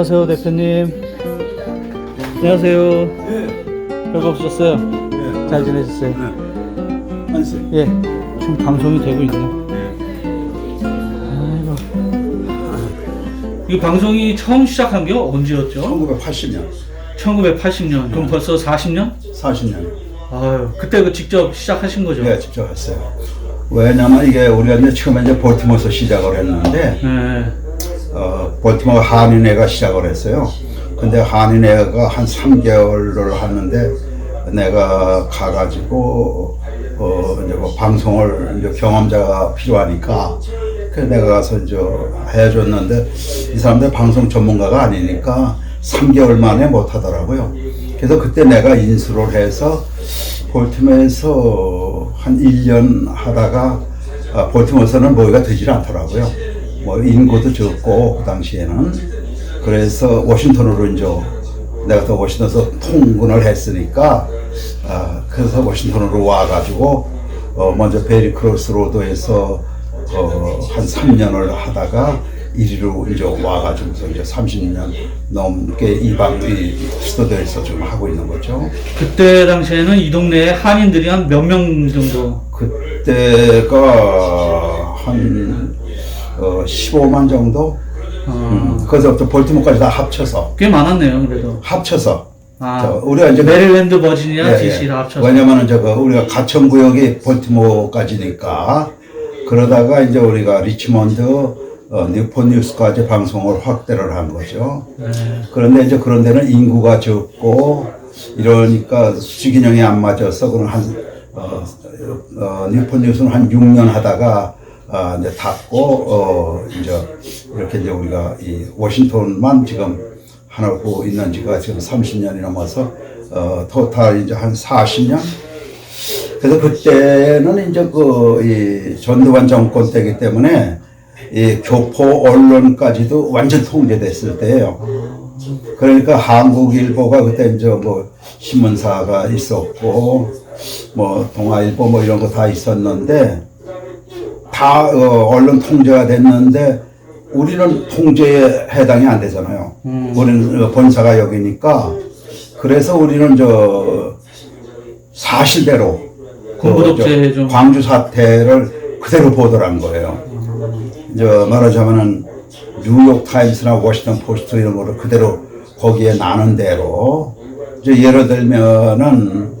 안녕하세요, 대표님. 안녕하세요. 별거 없으셨어요? 네. 잘 지내셨어요? 네. 안녕하세요. 예. 지금 방송이 되고 있네요. 네. 아이고. 이 방송이 처음 시작한 게 언제였죠? 1980년, 1980년. 그럼 벌써 40년? 40년. 아유, 그때 그 직접 시작하신 거죠? 네, 직접 했어요. 왜냐면 이게 우리가 이제 처음에 이제 볼티모어에서 시작을 했는데, 네. 볼티모어 한인회가 시작을 했어요. 근데 한인회가 한 3개월을 하는데, 내가 가가지고, 이제 뭐 방송을 이제 경험자가 필요하니까, 그래서 내가 가서 이제 해줬는데, 이 사람들 방송 전문가가 아니니까 3개월 만에 못 하더라고요. 그래서 그때 내가 인수를 해서, 볼티모어에서 한 1년 하다가, 볼티모어에서는 모이가 되질 않더라고요. 뭐 인구도 적고 그 당시에는. 그래서 워싱턴으로 이제 내가 또 워싱턴에서 통근을 했으니까, 그래서 워싱턴으로 와가지고 먼저 베리 크로스 로드에서 한 3년을 하다가 이리로 이제 와가지고서 이제 30년 넘게 이 스튜디오에서 좀 하고 있는 거죠. 그때 당시에는 이 동네에 한인들이 한 몇 명 정도? 그때가 한 15만 정도? 그래서부터 볼티모어까지 다 합쳐서. 꽤 많았네요, 그래도. 합쳐서. 아, 우리가 이제 메릴랜드, 버지니아, 예, DC 다 합쳐서. 왜냐면은 우리가 가천구역이 볼티모어까지니까, 그러다가 이제 우리가 리치몬드, 뉴폰 뉴스까지 방송을 확대를 한 거죠. 그런데 이제 그런 데는 인구가 적고, 이러니까 수직인형이 안 맞아서, 그럼 뉴폰 뉴스는 한 6년 하다가, 이제 닫고, 이제 이렇게 이제 우리가 이 워싱턴만 지금 하고 있는 지가 지금 30년이 넘어서, 토탈 이제 한 40년? 그래서 그때는 이제 이 전두환 정권 때이기 때문에 이 교포 언론까지도 완전 통제됐을 때예요. 그러니까 한국일보가 그때 이제 뭐 신문사가 있었고, 뭐 동아일보 뭐 이런 거 다 있었는데, 다 언론 통제가 됐는데 우리는 통제에 해당이 안 되잖아요. 우리는 본사가 여기니까. 그래서 우리는 사실대로 공부독재 좀 광주 사태를 그대로 보도한 거예요. 이제 말하자면은 뉴욕 타임스나 워싱턴 포스트 이런 거를 그대로 거기에 나눈 대로, 이제 예를 들면은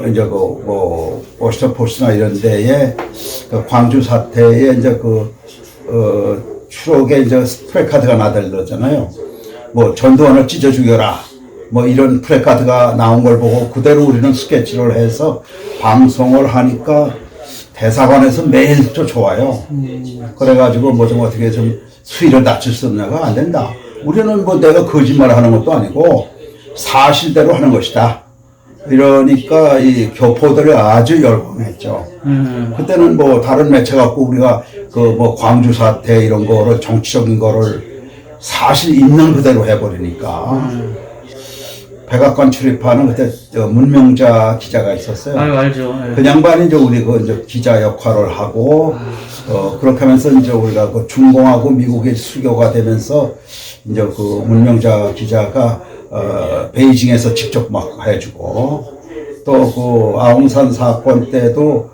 이제 워싱턴 포스트나 이런 데에 광주 사태에 이제 추록에 이제 프레카드가 나들었잖아요. 뭐 전두환을 찢어 죽여라, 뭐 이런 프레카드가 나온 걸 보고 그대로 우리는 스케치를 해서 방송을 하니까 대사관에서 매일 쫓아와요. 그래가지고 뭐 좀 어떻게 좀 수위를 낮출 수 없냐가 안 된다. 우리는 뭐 내가 거짓말 하는 것도 아니고 사실대로 하는 것이다. 이러니까 이 교포들이 아주 열광했죠. 그때는 뭐 다른 매체 갖고 우리가 뭐 광주 사태 이런 거를 정치적인 거를 사실 있는 그대로 해버리니까. 백악관 출입하는 그때 문명자 기자가 있었어요. 아유, 알죠. 예. 그 양반이 이제 우리 이제 기자 역할을 하고, 그렇게 하면서 이제 우리가 중공하고 미국의 수교가 되면서 이제 문명자 기자가 베이징에서 직접 막 해주고, 또 아웅산 사건 때도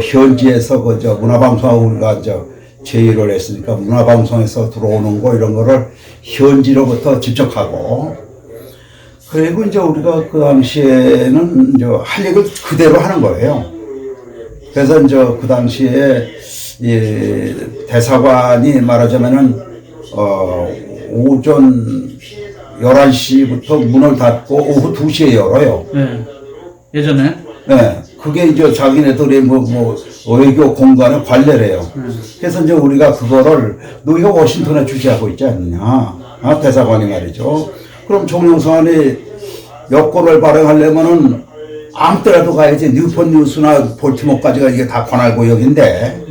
현지에서 문화방송하고 우리가 제의를 했으니까 문화방송에서 들어오는 거 이런 거를 현지로부터 직접 하고, 그리고 이제 우리가 그 당시에는 이제 할 얘기를 그대로 하는 거예요. 그래서 이제 그 당시에 이 대사관이 말하자면은 오전 11시부터 문을 닫고 오후 2시에 열어요. 네. 예전에? 네. 그게 이제 자기네들이 외교 공간의 관례래요. 그래서 이제 우리가 그거를 너희가 워싱턴에 주재하고 있지 않느냐. 대사관이 말이죠. 그럼 총영선이 여권을 발행하려면은 아무 때라도 가야지. 뉴폰 뉴스나 볼티모어까지가 이게 다 관할구역인데,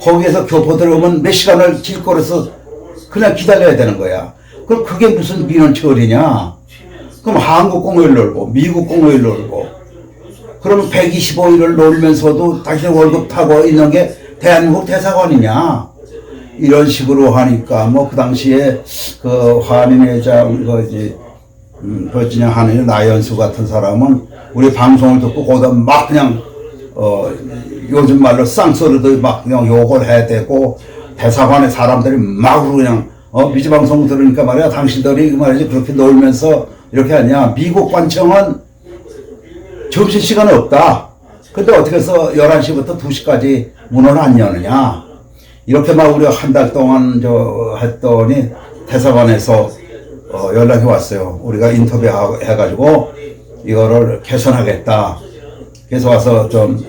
거기에서 교포들 오면 몇 시간을 길거리에서 그냥 기다려야 되는 거야. 그럼 그게 무슨 민원처리냐? 그럼 한국 공휴일 놀고, 미국 공휴일 놀고, 그러면 125일을 놀면서도 당신 월급 타고 있는 게 대한민국 대사관이냐? 이런 식으로 하니까 뭐 그 당시에 그 한인회장 그지 한인 나연수 같은 사람은 우리 방송을 듣고 거기다 막 그냥 요즘 말로 쌍소리도 막 그냥 욕을 해야 되고 대사관에 사람들이 막 그냥 미지 방송 들으니까 말이야 당신들이 말이지 그렇게 놀면서 이렇게 하냐. 미국 관청은 점심시간이 없다. 근데 어떻게 해서 11시부터 2시까지 문을 안 여느냐. 이렇게 막 우리가 한 달 동안 했더니 대사관에서 연락이 왔어요. 우리가 인터뷰 해가지고 이거를 개선하겠다. 그래서 와서 좀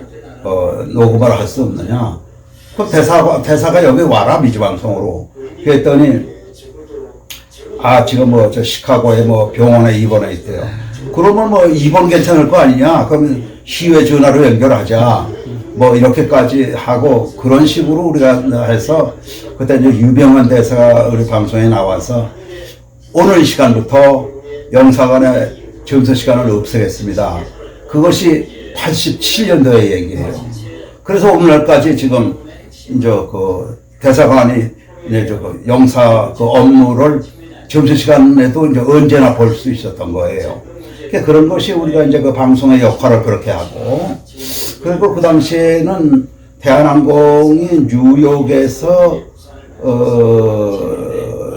녹음을 할 수 없느냐. 그 대사가 여기 와라 미주방송으로. 그랬더니 지금 저 시카고에 병원에 입원해 있대요. 그러면 입원 괜찮을 거 아니냐. 그러면 시외 전화로 연결하자. 이렇게까지 하고 그런 식으로 우리가 해서 그때 이제 유병헌 대사가 우리 방송에 나와서 오늘 이 시간부터 영사관의 점서 시간을 없애겠습니다. 그것이 87년도의 얘기예요. 그래서 오늘날까지 지금 이제 그 대사관이 이제 그 영사 그 업무를 점심 시간에도 이제 언제나 볼 수 있었던 거예요. 그런 것이 우리가 이제 그 방송의 역할을 그렇게 하고, 그리고 그 당시에는 대한항공이 뉴욕에서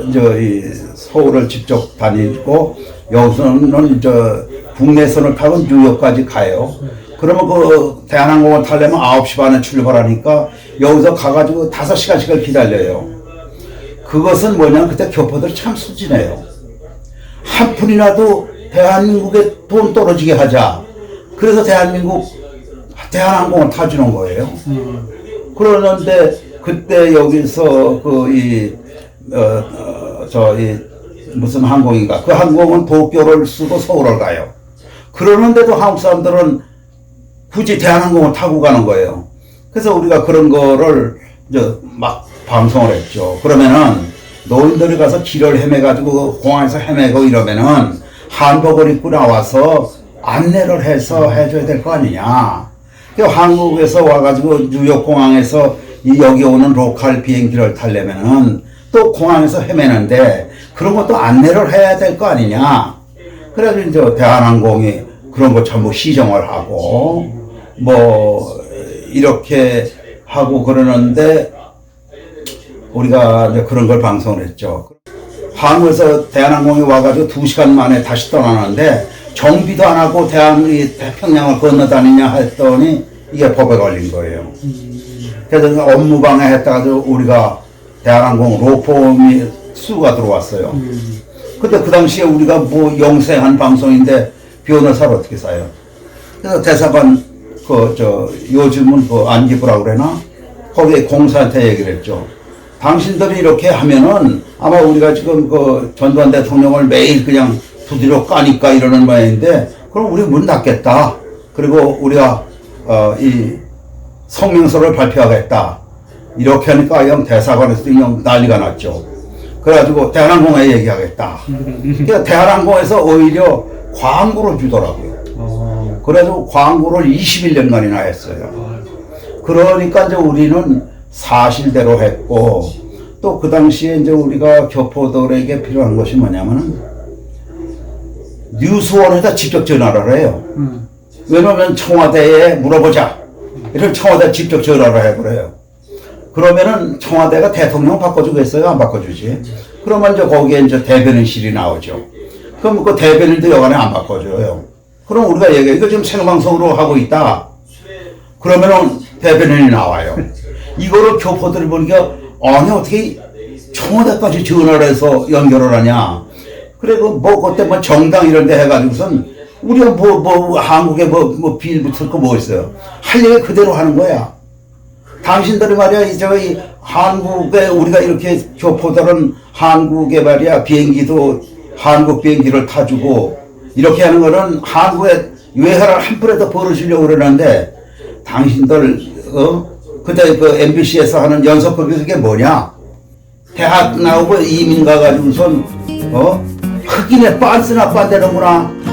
이제 이 서울을 직접 다니고 여기서는 이제 국내선을 타고 뉴욕까지 가요. 그러면 그 대한항공을 타려면 9시 반에 출발하니까 여기서 가가지고 5시간씩을 기다려요. 그것은 뭐냐면 그때 교포들이 참 순진해요. 한 푼이라도 대한민국에 돈 떨어지게 하자. 그래서 대한항공을 타주는 거예요. 그러는데 그때 여기서 무슨 항공인가. 그 항공은 도쿄를 쓰고 서울을 가요. 그러는데도 한국 사람들은 굳이 대한항공을 타고 가는 거예요. 그래서 우리가 그런 거를 이제 막 방송을 했죠. 그러면은 노인들이 가서 길을 헤매가지고 공항에서 헤매고 이러면은 한복을 입고 나와서 안내를 해서 해줘야 될 거 아니냐. 한국에서 와가지고 뉴욕 공항에서 여기 오는 로컬 비행기를 타려면은 또 공항에서 헤매는데 그런 것도 안내를 해야 될 거 아니냐. 그래서 이제 대한항공이 그런 거 전부 시정을 하고 이렇게 하고 그러는데 우리가 이제 그런 걸 방송을 했죠. 한국에서 대한항공이 와가지고 2시간 만에 다시 떠나는데 정비도 안 하고 태평양을 건너다니냐 했더니 이게 법에 걸린 거예요. 그래서 업무방해 했다가 우리가 대한항공 로펌이 수가 들어왔어요. 근데 그 당시에 우리가 영세한 방송인데 변호사를 어떻게 사요? 그래서 대사관 요즘은 안기부라고 그러나 거기에 공사한테 얘기를 했죠. 당신들이 이렇게 하면은 아마 우리가 지금 전두환 대통령을 매일 그냥 두드려 까니까 이러는 모양인데 그럼 우리 문 닫겠다. 그리고 우리가 이 성명서를 발표하겠다. 이렇게 하니까 그냥 대사관에서도 그냥 난리가 났죠. 그래가지고 대한항공에 얘기하겠다. 그러니까 대한항공에서 오히려 광고를 주더라고요. 그래서 광고를 21년간이나 했어요. 그러니까 이제 우리는 사실대로 했고, 또 그 당시에 이제 우리가 교포들에게 필요한 것이 뭐냐면은 뉴스원에다 직접 전화를 해요. 왜냐면 청와대에 물어보자. 이런 청와대 직접 전화를 해버려요. 그러면은 청와대가 대통령 바꿔주겠어요? 안 바꿔주지? 그러면 이제 거기에 이제 대변인실이 나오죠. 그럼 그 대변인도 여간에 안 바꿔줘요. 그럼 우리가 이거 지금 생방송으로 하고 있다. 그러면은 대변인이 나와요. 이거를 교포들이 보니까, 아니, 어떻게 청와대까지 전화를 해서 연결을 하냐. 그리고 그때 정당 이런 데 해가지고선, 우리가 한국에 빌 붙을 거 있어요. 할 얘기 그대로 하는 거야. 당신들이 말이야, 한국에 우리가 이렇게 교포들은 한국에 말이야, 한국 비행기를 타주고, 이렇게 하는 거는 한국에 외화를 한 푼에도 벌어주려고 그러는데, 당신들, 그때 MBC에서 하는 연속극이 그게 뭐냐? 대학 나오고 이민 가가지고선, 흑인의 빤스나 빤대는구나.